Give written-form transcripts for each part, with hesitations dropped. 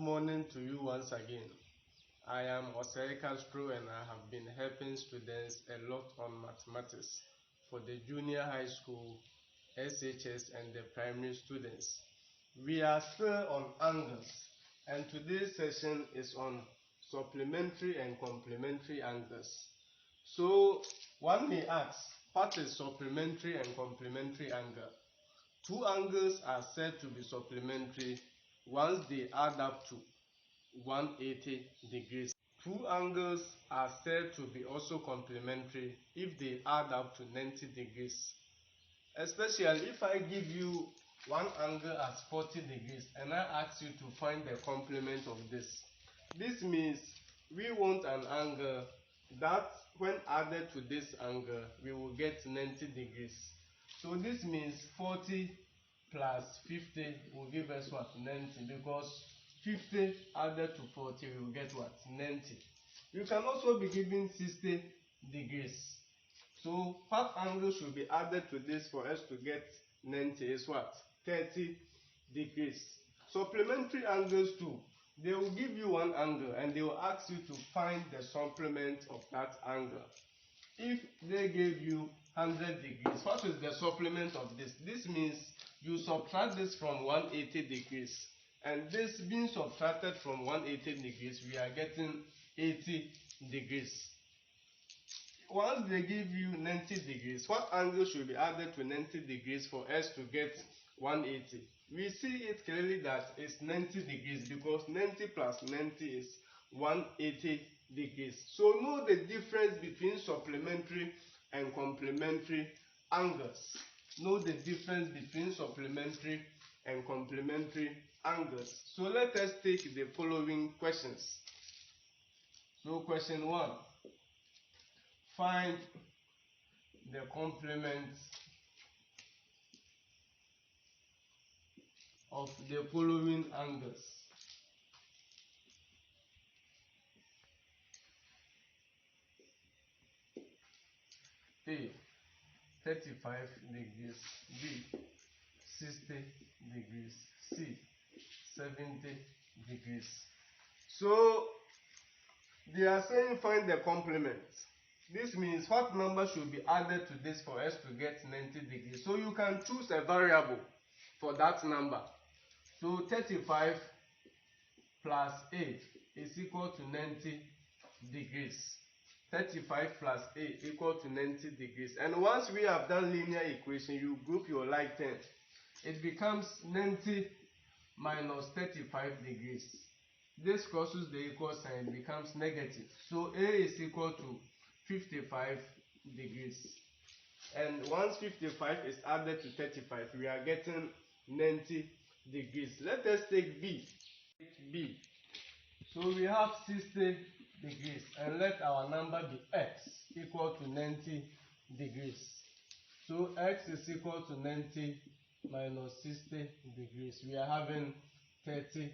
morning to you once again. I am Castro and I have been helping students a lot on mathematics for the junior high school, SHS and the primary students. We are still on angles and today's session is on supplementary and complementary angles. So one may ask, what is supplementary and complementary angle? Two angles are said to be supplementary once they add up to 180 degrees. Two angles are said to be also complementary if they add up to 90 degrees. Especially if I give you one angle as 40 degrees and I ask you to find the complement of this. This means we want an angle that when added to this angle, we will get 90 degrees. So this means 40 plus 50 will give us what? 90, because 50 added to 40 we will get what? 90. You can also be given 60 degrees. So what angle should be added to this for us to get 90 is what? 30 degrees. Supplementary angles too. They will give you one angle and they will ask you to find the supplement of that angle. If they gave you 100 degrees, what is the supplement of this? This means you subtract this from 180 degrees. And this being subtracted from 180 degrees, we are getting 80 degrees. Once they give you 90 degrees, what angle should be added to 90 degrees for us to get 180? We see it clearly that it's 90 degrees because 90 plus 90 is 180 degrees. So know the difference between supplementary and complementary angles. Know the difference between supplementary and complementary angles. So let us take the following questions. So question 1. Find the complement of the following angles. A. 35 degrees. B. 60 degrees. C. 70 degrees. So they are saying find the complement. This means what number should be added to this for us to get 90 degrees. So you can choose a variable for that number. So 35 plus 8 is equal to 90 degrees. 35 plus 8 equal to 90 degrees. And once we have done linear equation, you group your like terms. It becomes 90 minus 35 degrees. This crosses the equal sign, becomes negative. So A is equal to 55 degrees. And once 55 is added to 35, we are getting 90 degrees. Let us take B. B. So we have 60 degrees and let our number be x equal to 90 degrees. So x is equal to 90 minus 60 degrees. We are having 30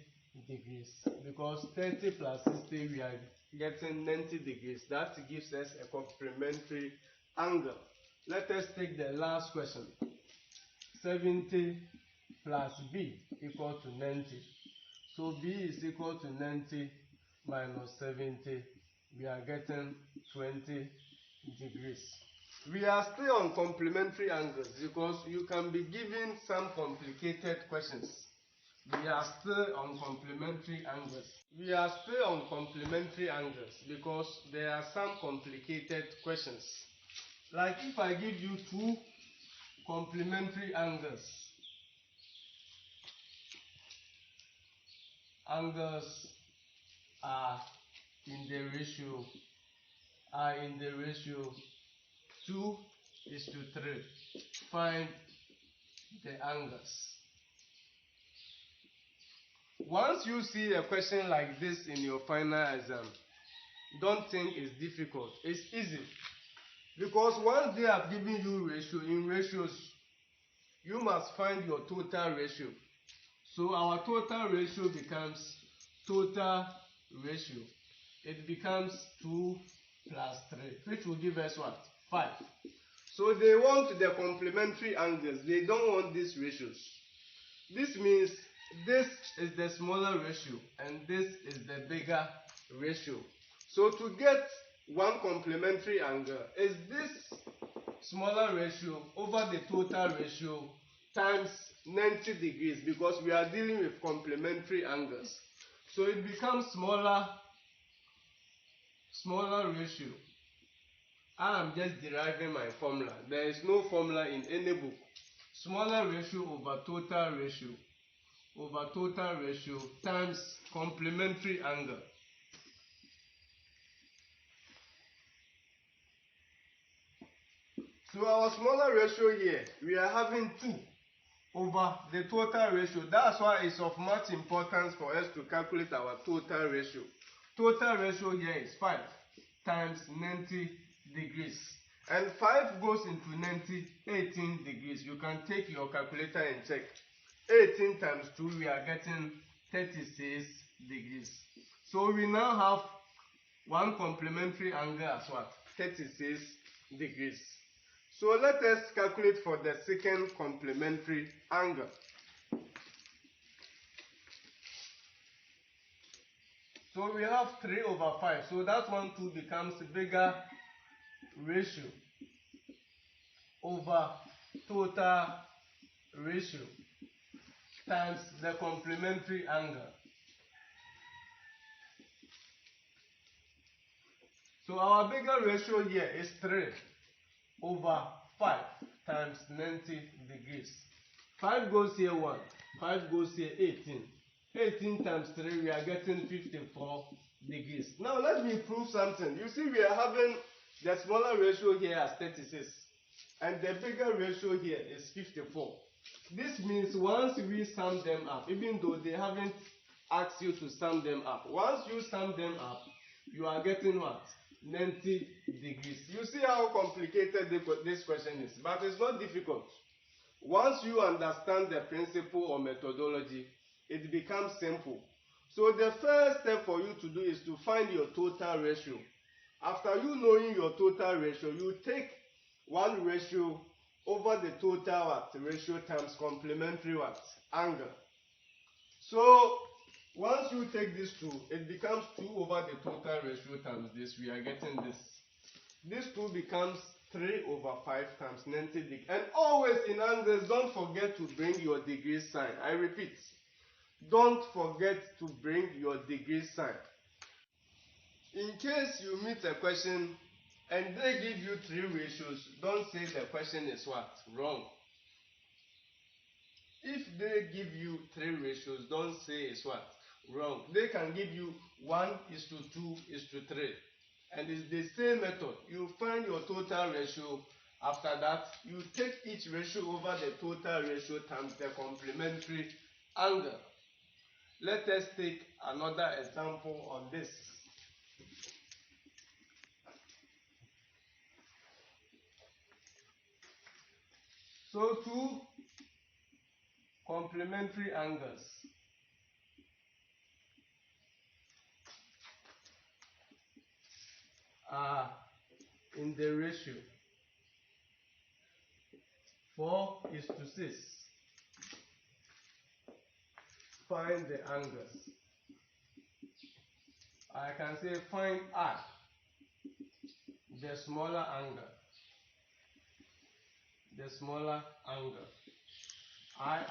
degrees because 30 plus 60 we are getting 90 degrees. That gives us a complementary angle. Let us take the last question. 70 plus b equal to 90. So b is equal to 90 minus 70. We are getting 20 degrees. We are still on complementary angles because you can be given some complicated questions. We are still on complementary angles. We are still on complementary angles because there are some complicated questions. Like if I give you two complementary angles. Angles are in the ratio 2:3. Find the angles. Once you see a question like this in your final exam, don't think it's difficult. It's easy. Because once they have given you ratio, in ratios, you must find your total ratio. So our total ratio becomes total ratio. It becomes 2 plus 3, which will give us what? 5. So they want the complementary angles. They don't want these ratios. This means This is the smaller ratio and this is the bigger ratio. So to get one complementary angle is this smaller ratio over the total ratio times 90 degrees, because we are dealing with complementary angles. So it becomes smaller ratio. I am just deriving my formula. There is no formula in any book. Smaller ratio over total ratio times complementary angle. So our smaller ratio here, we are having 2 over the total ratio. That's why it's of much importance for us to calculate our total ratio. Total ratio here is 5 times 90 degrees. And 5 goes into 90, 18 degrees. You can take your calculator and check. 18 times 2, we are getting 36 degrees. So we now have one complementary angle as what? 36 degrees. So let us calculate for the second complementary angle. So we have 3 over 5. So that one too becomes bigger ratio over total ratio times the complementary angle. So our bigger ratio here is 3 over 5 times 90 degrees. 5 goes here 1, 5 goes here 18. 18 times 3, we are getting 54 degrees. Now let me prove something. You see, we are having the smaller ratio here as 36 and the bigger ratio here is 54. This means once we sum them up, even though they haven't asked you to sum them up, once you sum them up, you are getting what? 90 degrees. You see how complicated this question is, but it's not difficult. Once you understand the principle or methodology, it becomes simple. So the first step for you to do is to find your total ratio. After you knowing your total ratio, you take one ratio over the total what? Ratio times complementary what? Angle. So once you take this 2, it becomes 2 over the total ratio times this. We are getting this. This 2 becomes 3 over 5 times 90 degrees. And always in angles, don't forget to bring your degree sign. I repeat, don't forget to bring your degree sign. In case you meet a question and they give you 3 ratios, don't say the question is what? Wrong. If they give you 3 ratios, don't say it's what? Wrong. They can give you 1:2:3. And it's the same method. You find your total ratio. After that, you take each ratio over the total ratio times the complementary angle. Let us take another example on this. So 2 complementary angles are in the ratio 4:6. Find the angles. I can say find R, the smaller angle. The smaller angle. II,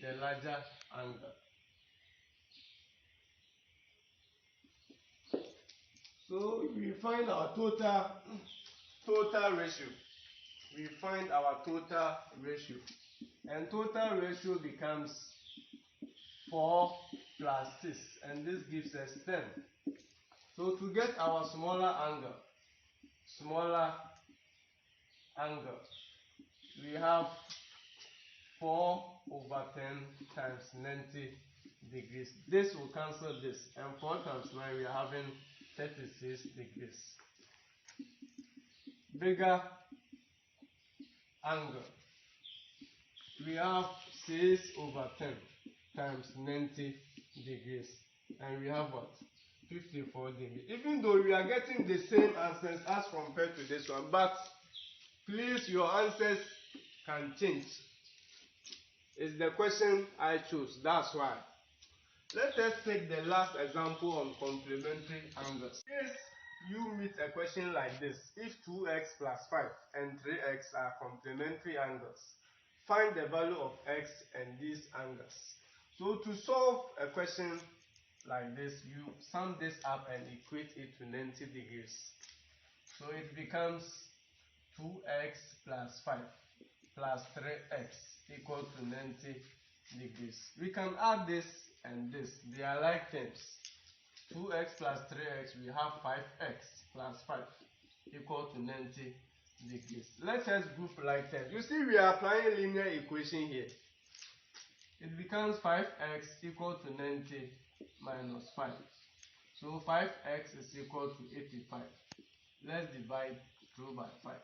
the larger angle. So we find our total ratio. We find our total ratio. And total ratio becomes 4 plus 6. And this gives us 10. So to get our smaller angle, we have 4 over 10 times 90 degrees. This will cancel this. And 4 times 9, we are having 36 degrees. Bigger angle. We have 6 over 10 times 90 degrees. And we have what? 54 degrees. Even though we are getting the same answers as compared to this one, but please, your answers can change. It's the question I chose, that's why. Let us take the last example on complementary angles. If you meet a question like this, if 2x plus 5 and 3x are complementary angles, find the value of x and these angles. So to solve a question like this, you sum this up and equate it to 90 degrees. So it becomes 2x plus 5 plus 3x equal to 90 degrees. We can add this and this. They are like terms. 2x plus 3x, we have 5x plus 5 equal to 90 degrees. Let us group like terms. You see, we are applying linear equation here. It becomes 5x equal to 90 minus 5. So 5x is equal to 85. Let's divide through by 5.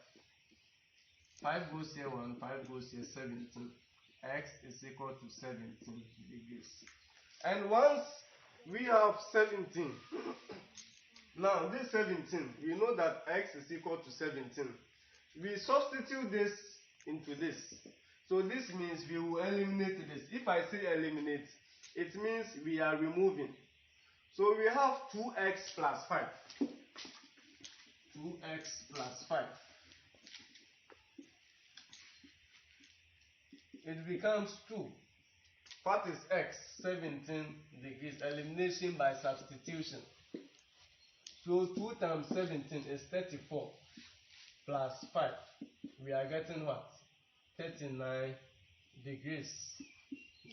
5 goes here 1, 5 goes here 17. X is equal to 17 degrees. And once we have 17, now this 17, we know that x is equal to 17. We substitute this into this. So this means we will eliminate this. If I say eliminate, it means we are removing. So we have 2x plus 5. 2x plus 5. It becomes 2. What is x? 17 degrees. Elimination by substitution. So 2 times 17 is 34 plus 5. We are getting what? 39 degrees.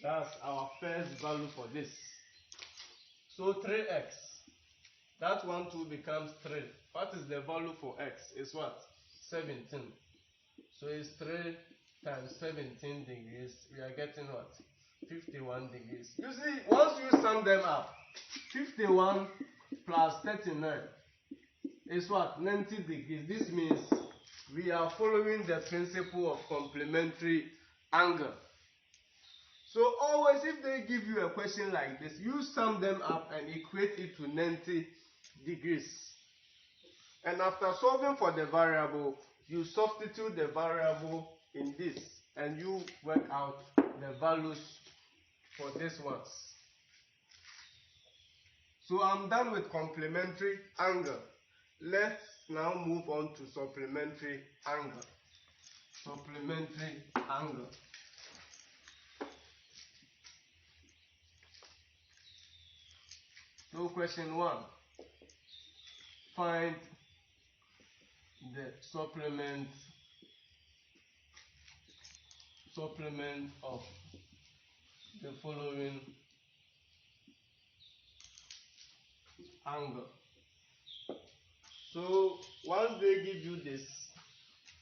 That's our first value for this. So 3x. That one too becomes 3. What is the value for x? Is what? 17. So it's 3 times 17 degrees. We are getting what? 51 degrees. You see, once you sum them up, 51 plus 39 is what? 90 degrees. This means we are following the principle of complementary angle. So always if they give you a question like this, you sum them up and equate it to 90 degrees. And after solving for the variable, you substitute the variable in this and you work out the values for these ones. So I'm done with complementary angle. Let's now move on to supplementary angle. Supplementary angle. So question 1. Find the supplement of the following angle. So once they give you this,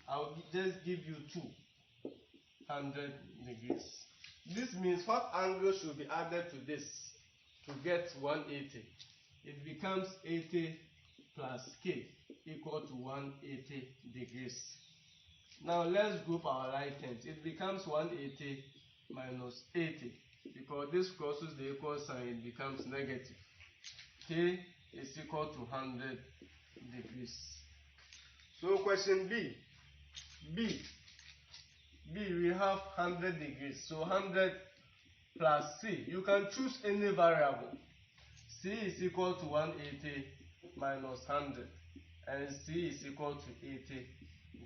I'll just give you 200 degrees. This means what angle should be added to this to get 180? It becomes 80 plus k equal to 180 degrees. Now let's group our right terms. It becomes 180 minus 80 because this crosses the equal sign, it becomes negative. K is equal to 100 degrees. So question B. B, we have 100 degrees. So 100 plus C. You can choose any variable. C is equal to 180 minus 100. And C is equal to 80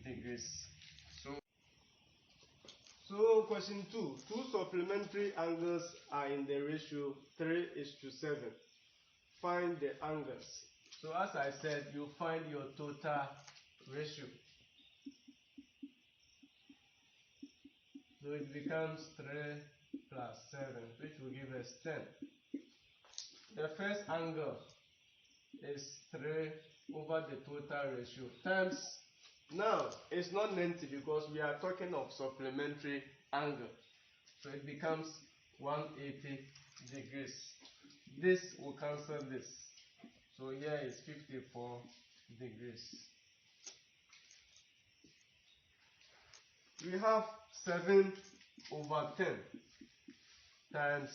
degrees. So question 2. Two supplementary angles are in the ratio 3:7. Find the angles. So as I said, you find your total ratio. So it becomes 3 plus 7, which will give us 10. The first angle is 3 over the total ratio times. Now, it's not 90 because we are talking of supplementary angle. So it becomes 180 degrees. This will cancel this. So here is 54 degrees. We have 7 over 10 times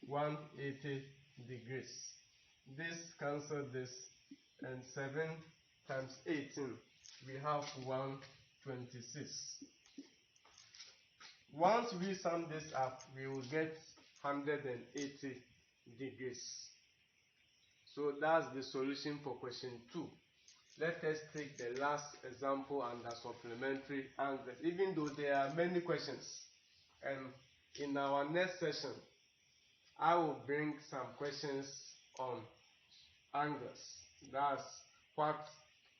180 degrees. This cancels this, and 7 times 18, we have 126. Once we sum this up, we will get 180 degrees. So that's the solution for question 2. Let us take the last example under supplementary angles, even though there are many questions. And in our next session, I will bring some questions on angles. That's what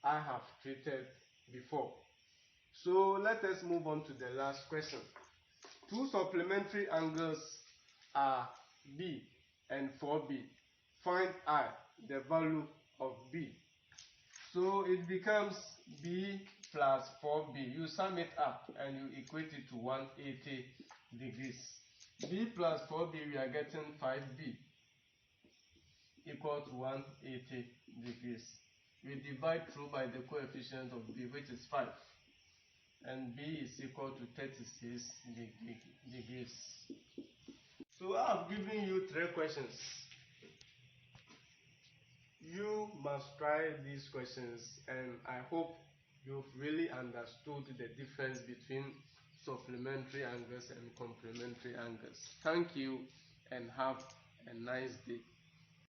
I have treated before. So let us move on to the last question. Two supplementary angles are B and 4B. Find I, the value of B. So it becomes B plus 4B. You sum it up and you equate it to 180 degrees. B plus 4B, we are getting 5B equal to 180 degrees. We divide through by the coefficient of B, which is 5. And B is equal to 36 degrees. So I have given you 3 questions. You must try these questions, and I hope you've really understood the difference between supplementary angles and complementary angles. Thank you and have a nice day.